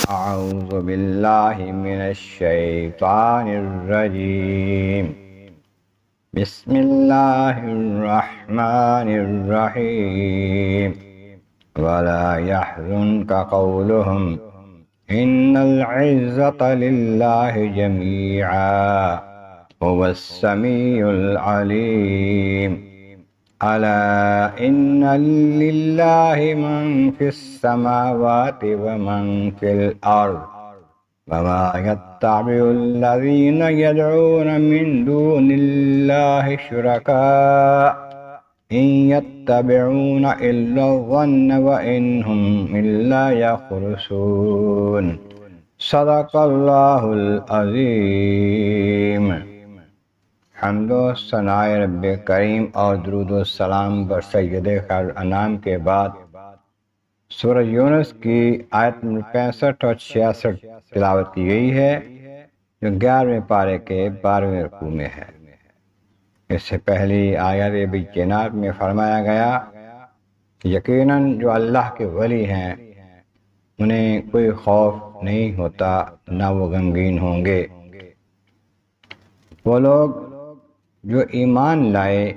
أعوذ بالله من الشيطان الرجيم. بسم الله الرحمن الرحيم. ولا يحزنك قولهم إن العزة لله جميعا هو السميع العليم. ألا إن لله من في السماوات ومن في الأرض وما يتبع الذين يدعون من دون الله شركاء إن يتبعون إلا الظن وإن هم إلا يخرصون. صدق الله العظيم. حمد و ثناء رب کریم اور درود و سلام بر سید خیر انام کے بعد سورہ یونس کی آیت نمبر 65 اور 66 تلاوت کی گئی ہے، جو 11ویں پارے کے 12ویں رکوع میں ہے۔ اس سے پہلی آیت بینات میں فرمایا گیا کہ یقیناً جو اللہ کے ولی ہیں انہیں کوئی خوف نہیں ہوتا، نہ وہ غمگین ہوں گے۔ وہ لوگ جو ایمان لائے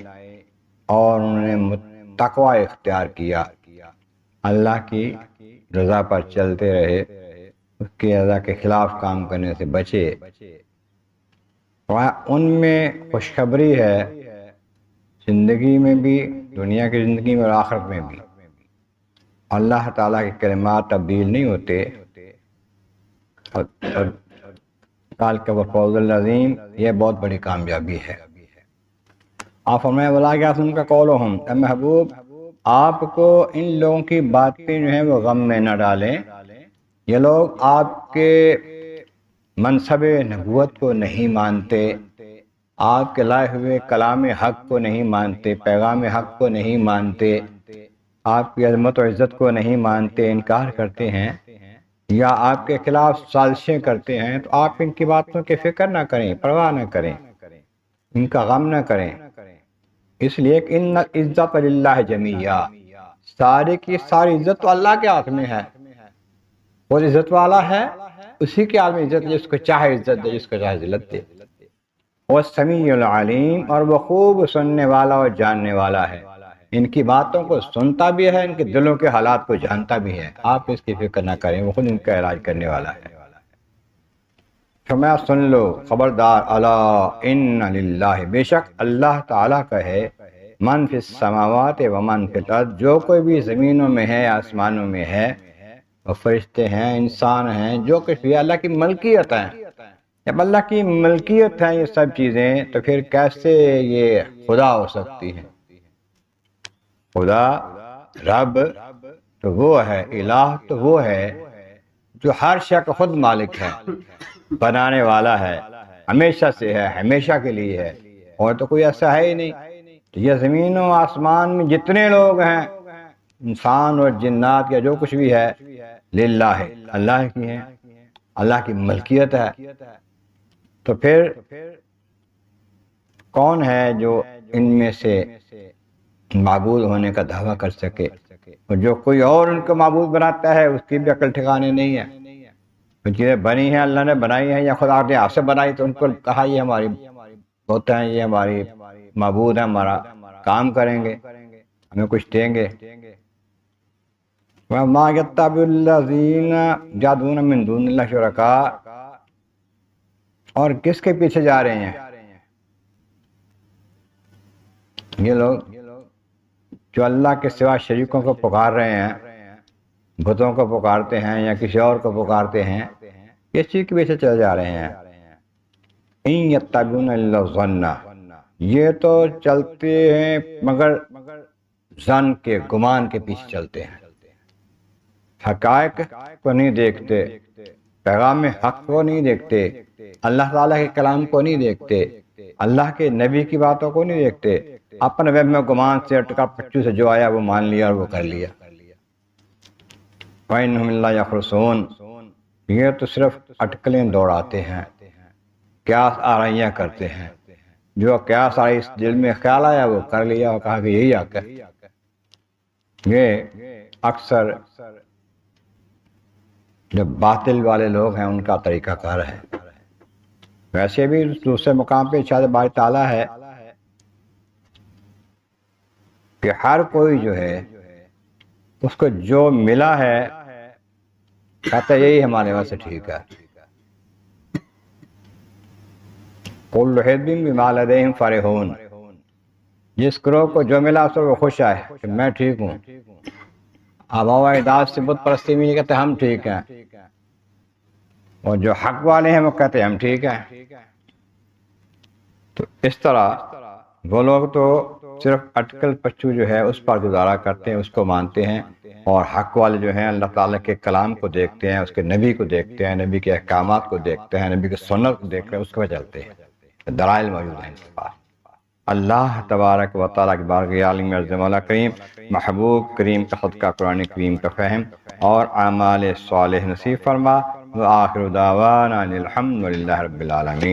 اور انہوں نے تقوی اختیار کیا، اللہ کی رضا پر چلتے رہے، اس کی رضا کے خلاف کام کرنے سے بچے، ان میں خوشخبری ہے، زندگی میں بھی، دنیا کی زندگی میں اور آخرت میں بھی۔ اللہ تعالیٰ کے کلمات تبدیل نہیں ہوتے، اور ذالک هو الفوز العظیم، یہ بہت بڑی کامیابی ہے۔ آپ فرمائے ولا یحزنک قولہم، اے محبوب آپ کو ان لوگوں کی باتیں جو ہیں وہ غم میں نہ ڈالیں۔ یہ لوگ آپ کے منصب نبوت کو نہیں مانتے، آپ کے لائے ہوئے کلام حق کو نہیں مانتے، پیغام حق کو نہیں مانتے، آپ کی عظمت و عزت کو نہیں مانتے، انکار کرتے ہیں یا آپ کے خلاف سازشیں کرتے ہیں، تو آپ ان کی باتوں کی فکر نہ کریں، پرواہ نہ کریں، ان کا غم نہ کریں، اس لیے کہ ان العزت للہ جمیعا، ساری کی ساری عزت تو اللہ کے ہاتھ میں ہے، وہ عزت والا ہے، اسی کے عالم عزت، جس کو چاہے عزت دے، جس کو چاہے ذلت دے۔ وہ سمیع العلیم، اور وہ خوب سننے والا اور جاننے والا ہے، ان کی باتوں کو سنتا بھی ہے، ان کے دلوں کے حالات کو جانتا بھی ہے، آپ اس کی فکر نہ کریں، وہ خود ان کا علاج کرنے والا ہے۔ فرمایا سن لو، خبردار، الا ان للہ، بے شک اللہ تعالیٰ کا ہے، من فی السماوات و من فی الارض، جو کوئی بھی زمینوں میں ہے، آسمانوں میں ہے، وہ فرشتے ہیں، انسان ہیں، جو کچھ بھی اللہ کی ملکیت ہے۔ جب اللہ کی ملکیت ہے یہ سب چیزیں، تو پھر کیسے یہ خدا ہو سکتی ہیں؟ خدا، رب تو وہ ہے، الہ تو وہ ہے جو ہر شے کا خود مالک ہے، بنانے والا ہے، ہمیشہ سے ہے، ہمیشہ کے لیے ہے، اور تو کوئی ایسا ہے ہی نہیں۔ تو یہ زمین و آسمان میں جتنے لوگ ہیں، انسان اور جنات یا جو کچھ بھی ہے، للہ ہے، اللہ کی ہیں، اللہ کی ملکیت ہے۔ تو پھر کون ہے جو ان میں سے معبود ہونے کا دعویٰ کر سکے؟ اور جو کوئی اور ان کو معبود بناتا ہے، اس کی بھی عقل ٹھکانے نہیں ہے۔ جو چیزیں بنی ہیں اللہ نے بنائی ہیں، یا خدا نے آپ سے بنائی، تو ان کو کہا یہ ہماری ہوتا ہے، یہ ہماری معبود ہے، ہمارا کام کریں گے، ہمیں کچھ دیں گے۔ وَمَا يَتَّبِعُ الَّذِينَ يَدْعُونَ مِن دُونِ اللَّهِ شُرَكَاءَ، اور کس کے پیچھے جا رہے ہیں یہ لوگ جو اللہ کے سوا شریکوں کو پکار رہے ہیں، بتوں کو پکارتے ہیں یا کسی اور کو پکارتے ہیں، کس چیز کے پیچھے چلے جا رہے ہیں؟ إِن يَتَّبِعُونَ إِلَّا الظَّنَّ، یہ تو چلتے ہیں مگر ظن کے، گمان کے پیچھے چلتے ہیں، حقائق کو نہیں دیکھتے، پیغام حق کو نہیں دیکھتے، اللہ تعالیٰ کے کلام کو نہیں دیکھتے، اللہ کے نبی کی باتوں کو نہیں دیکھتے، اپنے وہم میں گمان سے، اٹکا پچو سے جو آیا وہ مان لیا اور وہ کر لیا۔ وَإِنْهُمْ إِلَّا يَخْرُصُونَ، یہ تو صرف اٹکلیں دوڑاتے ہیں، قیاس آرائیاں کرتے ہیں، جو قیاس آرائی اس دل میں خیال آیا وہ کر لیا اور کہا کہ یہی حق ہے۔ یہ اکثر جو باطل والے لوگ ہیں ان کا طریقہ کار ہے۔ ویسے بھی دوسرے مقام پہ ارشاد باری تعالیٰ ہے کہ ہر کوئی جو ہے اس کو جو ملا ہے کہتا ہے یہی ہمارے واسطے ٹھیک ہے۔ کل حزب بما لدیہم فرحون، جس گروہ کو جو ملا اس کو وہ خوش ہے کہ میں ٹھیک ہوں۔ آباء و اجداد سے بت پرستی میں نہیں کہتے ہم ٹھیک ہیں، اور جو حق والے ہیں وہ کہتے ہیں ہم ٹھیک ہیں۔ تو اس طرح وہ لوگ تو صرف اٹکل پچو جو ہے اس پر گزارا کرتے ہیں، اس کو مانتے ہیں، اور حق والے جو ہیں اللہ تعالیٰ کے کلام کو دیکھتے ہیں، اس کے نبی کو دیکھتے ہیں، نبی کے احکامات کو دیکھتے ہیں، نبی کے سنت کو دیکھتے ہیں، اس کو چلتے ہیں۔ دلائل موجود ہیں اس کے پاس۔ اللہ تبارک و تعالیٰ کی بارگاہ عالم عز مولا کریم محبوب کریم کا صدقہ قرآن کریم کا فہم اور اعمال صالح نصیب فرما۔ وآخر دعوانا الحمد للہ رب العالمین۔